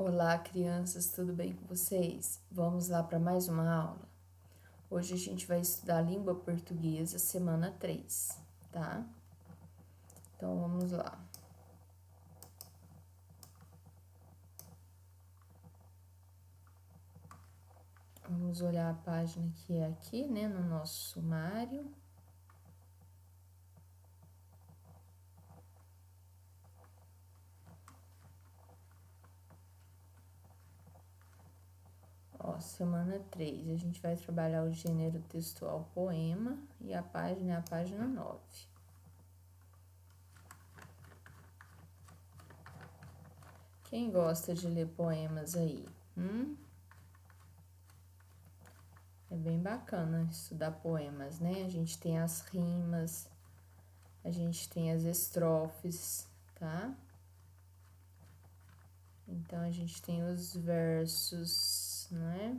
Olá, crianças, tudo bem com vocês? Vamos lá para mais uma aula? Hoje a gente vai estudar a língua portuguesa, semana 3, tá? Então vamos lá. Vamos olhar a página que é aqui, né, no nosso sumário. Ó, semana 3, a gente vai trabalhar o gênero textual poema e a página é a página 9. Quem gosta de ler poemas aí? É bem bacana estudar poemas, né? A gente tem as rimas, a gente tem as estrofes, tá? Então, a gente tem os versos, não é?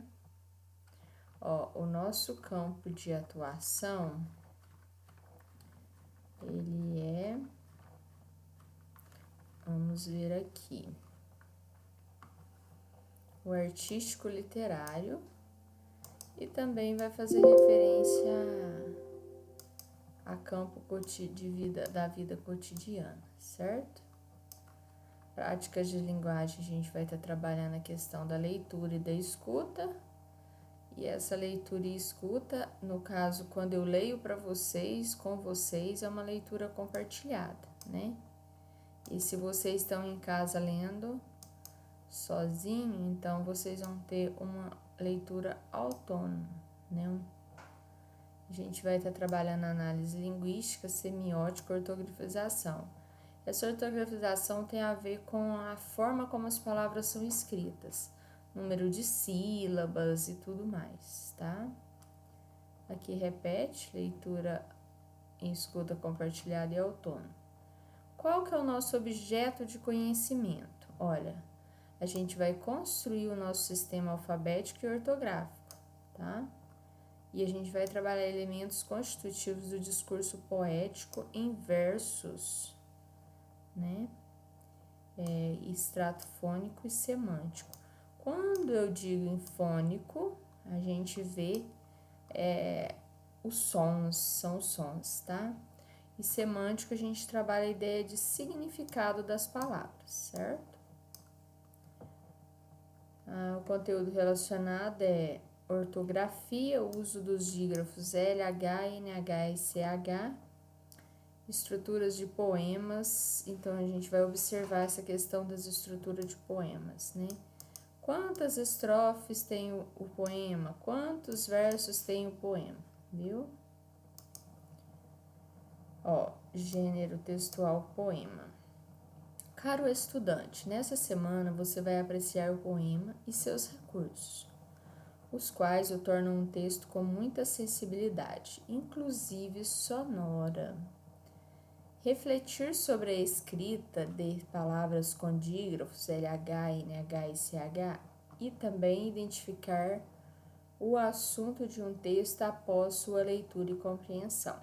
Ó, o nosso campo de atuação, ele é... Vamos ver aqui. O artístico literário e também vai fazer referência a campo da vida cotidiana, certo? Práticas de linguagem, a gente vai estar trabalhando a questão da leitura e da escuta. E essa leitura e escuta, no caso, quando eu leio para vocês, com vocês, é uma leitura compartilhada, né? E se vocês estão em casa lendo sozinho, então vocês vão ter uma leitura autônoma, né? A gente vai estar trabalhando análise linguística, semiótica, ortografização. Essa ortografização tem a ver com a forma como as palavras são escritas, número de sílabas e tudo mais, tá? Aqui repete, leitura em escuta compartilhada e autônoma. Qual que é o nosso objeto de conhecimento? Olha, a gente vai construir o nosso sistema alfabético e ortográfico, tá? E a gente vai trabalhar elementos constitutivos do discurso poético em versos, né? Extrato fônico e semântico. Quando eu digo em fônico, a gente vê os sons, são os sons, tá? E semântico, a gente trabalha a ideia de significado das palavras, certo? O conteúdo relacionado é ortografia, uso dos dígrafos LH, NH e CH, estruturas de poemas, então a gente vai observar essa questão das estruturas de poemas, né? Quantas estrofes tem o poema? Quantos versos tem o poema? Viu? Ó, gênero textual poema. Caro estudante, nessa semana você vai apreciar o poema e seus recursos, os quais o tornam um texto com muita sensibilidade, inclusive sonora. Refletir sobre a escrita de palavras com dígrafos LH, NH e CH e também identificar o assunto de um texto após sua leitura e compreensão.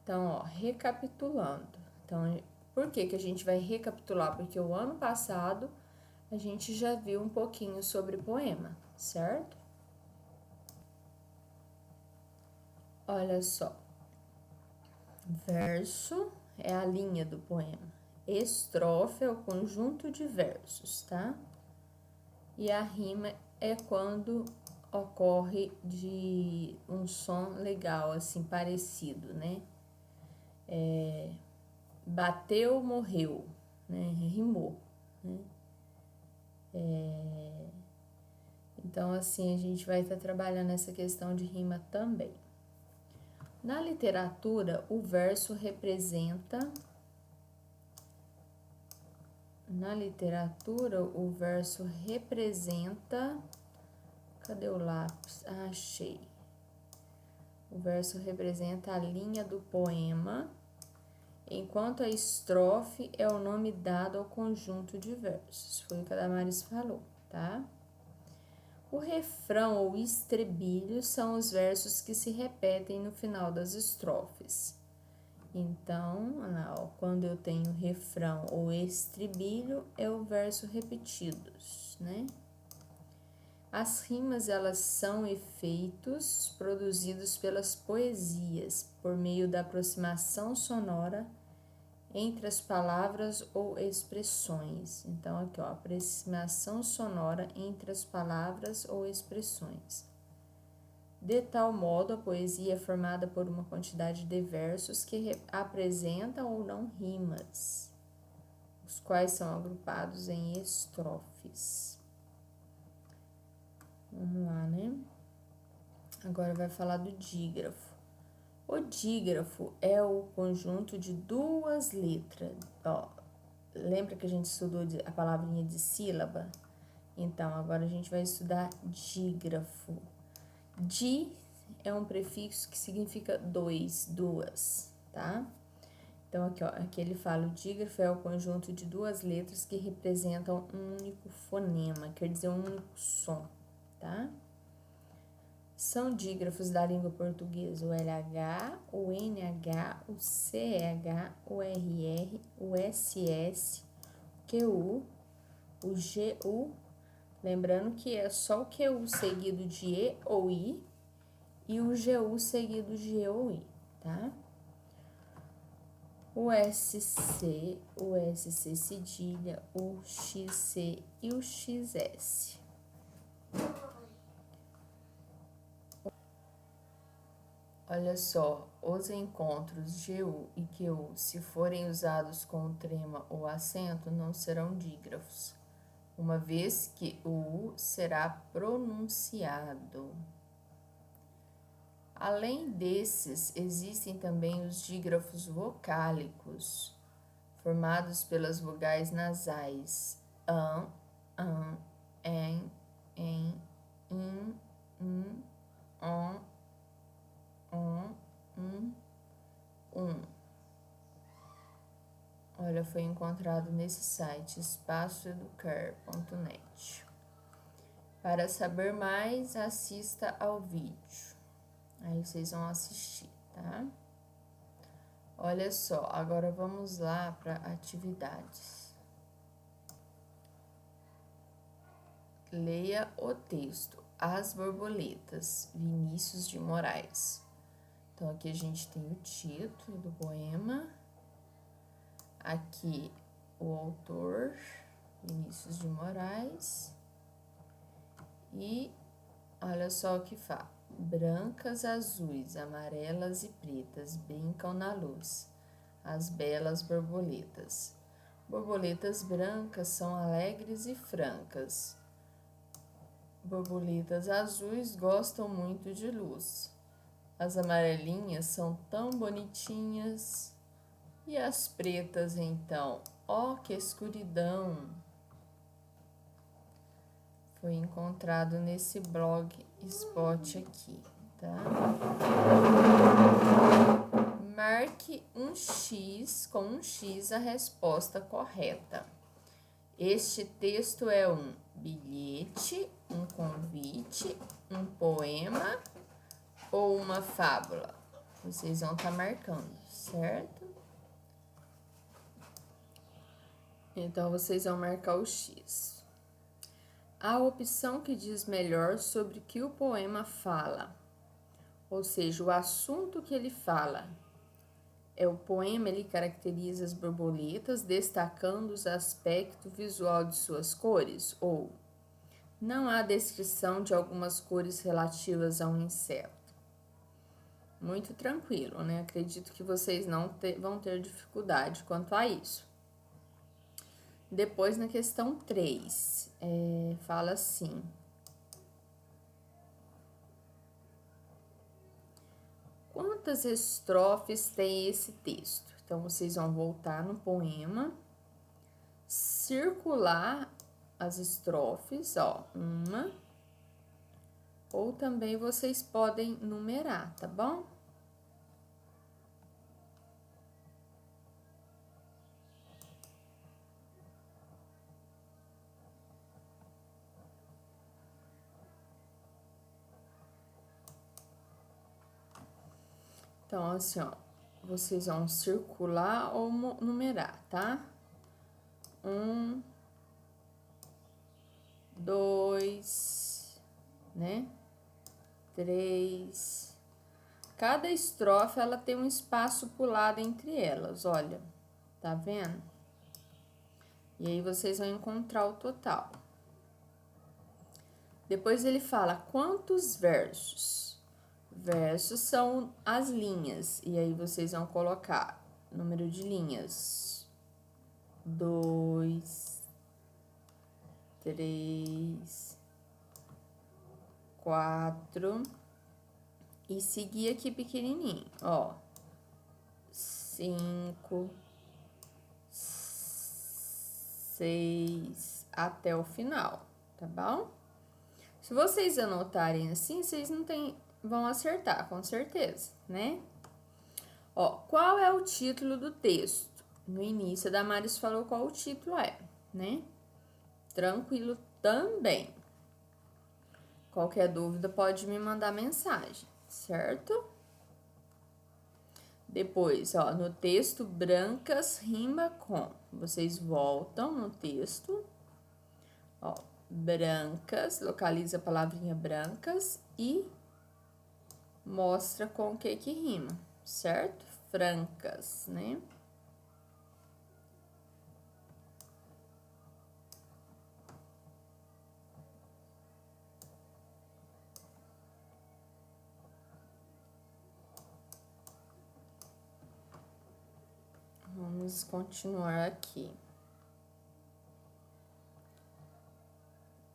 Então, ó, recapitulando. Então, por que a gente vai recapitular? Porque o ano passado a gente já viu um pouquinho sobre poema, certo? Olha só. Verso é a linha do poema. Estrofe é o conjunto de versos, tá? E a rima é quando ocorre de um som legal, assim, parecido, né? Bateu, morreu, né? Rimou, né? Então, assim, a gente vai estar trabalhando essa questão de rima também. Na literatura, o verso representa... Cadê o lápis? Ah, achei. O verso representa a linha do poema, enquanto a estrofe é o nome dado ao conjunto de versos. Foi o que a Damaris falou, tá? O refrão ou estribilho são os versos que se repetem no final das estrofes. Então, ó, quando eu tenho refrão ou estribilho, é o verso repetidos, né? As rimas, elas são efeitos produzidos pelas poesias, por meio da aproximação sonora entre as palavras ou expressões. Então, aqui, ó, aproximação sonora entre as palavras ou expressões. De tal modo, a poesia é formada por uma quantidade de versos que apresentam ou não rimas, os quais são agrupados em estrofes. Vamos lá, né? Agora vai falar do dígrafo. O dígrafo é o conjunto de duas letras. Ó, lembra que a gente estudou a palavrinha de sílaba? Então, agora a gente vai estudar dígrafo. Di é um prefixo que significa dois, duas, tá? Então, aqui, ó, aqui ele fala, o dígrafo é o conjunto de duas letras que representam um único fonema, quer dizer, um único som, tá? São dígrafos da língua portuguesa o LH, o NH, o CH, o RR, o SS, o QU, o GU, lembrando que é só o QU seguido de E ou I e o GU seguido de E ou I, tá? O SC, o SC cedilha, o XC e o XS. Olha só, os encontros GU e QU, se forem usados com trema ou acento, não serão dígrafos, uma vez que o U será pronunciado. Além desses, existem também os dígrafos vocálicos, formados pelas vogais nasais an, en, in, on, Olha, foi encontrado nesse site espaçoeducar.net. Para saber mais, assista ao vídeo. Aí vocês vão assistir, tá? Olha só, agora vamos lá para atividades. Leia o texto As Borboletas, Vinícius de Moraes. Então, aqui a gente tem o título do poema. Aqui o autor, Vinícius de Moraes. E olha só o que fala. Brancas, azuis, amarelas e pretas brincam na luz, as belas borboletas. Borboletas brancas são alegres e francas. Borboletas azuis gostam muito de luz. As amarelinhas são tão bonitinhas. E as pretas, então? Ó, que escuridão! Foi encontrado nesse blogspot aqui, tá? Marque um X, com um X, a resposta correta. Este texto é um bilhete, um convite, um poema ou uma fábula? Vocês vão estar marcando, certo? Então, vocês vão marcar o X. A opção que diz melhor sobre o que o poema fala, ou seja, o assunto que ele fala. O poema, ele caracteriza as borboletas, destacando os aspectos visual de suas cores, ou não há descrição de algumas cores relativas a um inseto. Muito tranquilo, né? Acredito que vocês não vão ter dificuldade quanto a isso. Depois, na questão 3, fala assim: quantas estrofes tem esse texto? Então, vocês vão voltar no poema, circular as estrofes, ó, uma, ou também vocês podem numerar, tá bom? Então, assim, ó, vocês vão circular ou numerar, tá? 1, 2, né? 3. Cada estrofe, ela tem um espaço pulado entre elas, olha. Tá vendo? E aí, vocês vão encontrar o total. Depois ele fala quantos versos. Versos são as linhas. E aí, vocês vão colocar número de linhas. 2, 3, 4. E seguir aqui pequenininho, ó. 5, 6, até o final, tá bom? Se vocês anotarem assim, vocês vão acertar, com certeza, né? Ó, qual é o título do texto? No início, a Damaris falou qual o título é, né? Tranquilo também. Qualquer dúvida pode me mandar mensagem, certo? Depois, ó, no texto, brancas rima com. Vocês voltam no texto, ó, brancas, localiza a palavrinha brancas e mostra com o que rima, certo? Francas, né? Vamos continuar aqui.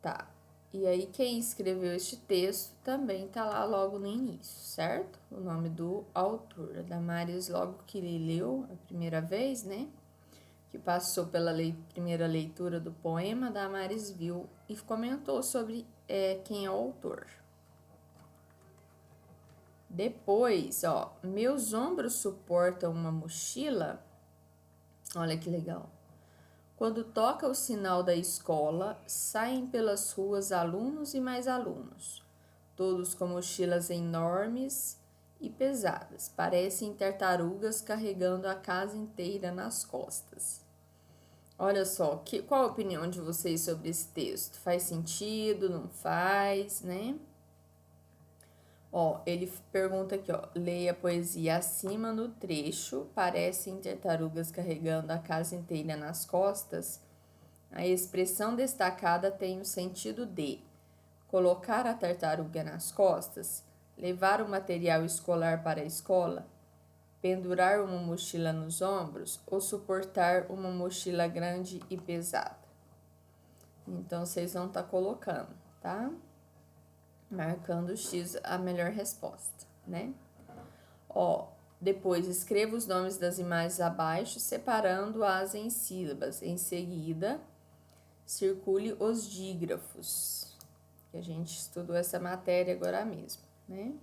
Tá. E aí, quem escreveu este texto também tá lá logo no início, certo? O nome do autor. A Damaris, logo que ele leu a primeira vez, né? Que passou pela primeira leitura do poema, a Damaris viu e comentou sobre quem é o autor. Depois, ó, meus ombros suportam uma mochila. Olha que legal. Quando toca o sinal da escola, saem pelas ruas alunos e mais alunos, todos com mochilas enormes e pesadas. Parecem tartarugas carregando a casa inteira nas costas. Olha só, qual a opinião de vocês sobre esse texto? Faz sentido? Não faz, né? Ó, ele pergunta aqui, ó, leia a poesia acima no trecho, parecem tartarugas carregando a casa inteira nas costas. A expressão destacada tem o sentido de colocar a tartaruga nas costas, levar o material escolar para a escola, pendurar uma mochila nos ombros ou suportar uma mochila grande e pesada. Então, vocês vão estar colocando, tá? Marcando o X a melhor resposta, né? Ó, depois escreva os nomes das imagens abaixo, separando-as em sílabas. Em seguida, circule os dígrafos, que a gente estudou essa matéria agora mesmo, né?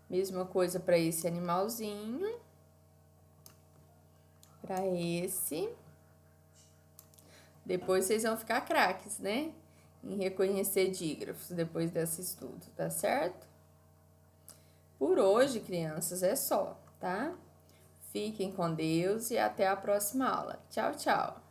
Mesma coisa para esse animalzinho, para esse. Depois vocês vão ficar craques, né? Em reconhecer dígrafos depois desse estudo, tá certo? Por hoje, crianças, é só, tá? Fiquem com Deus e até a próxima aula. Tchau, tchau!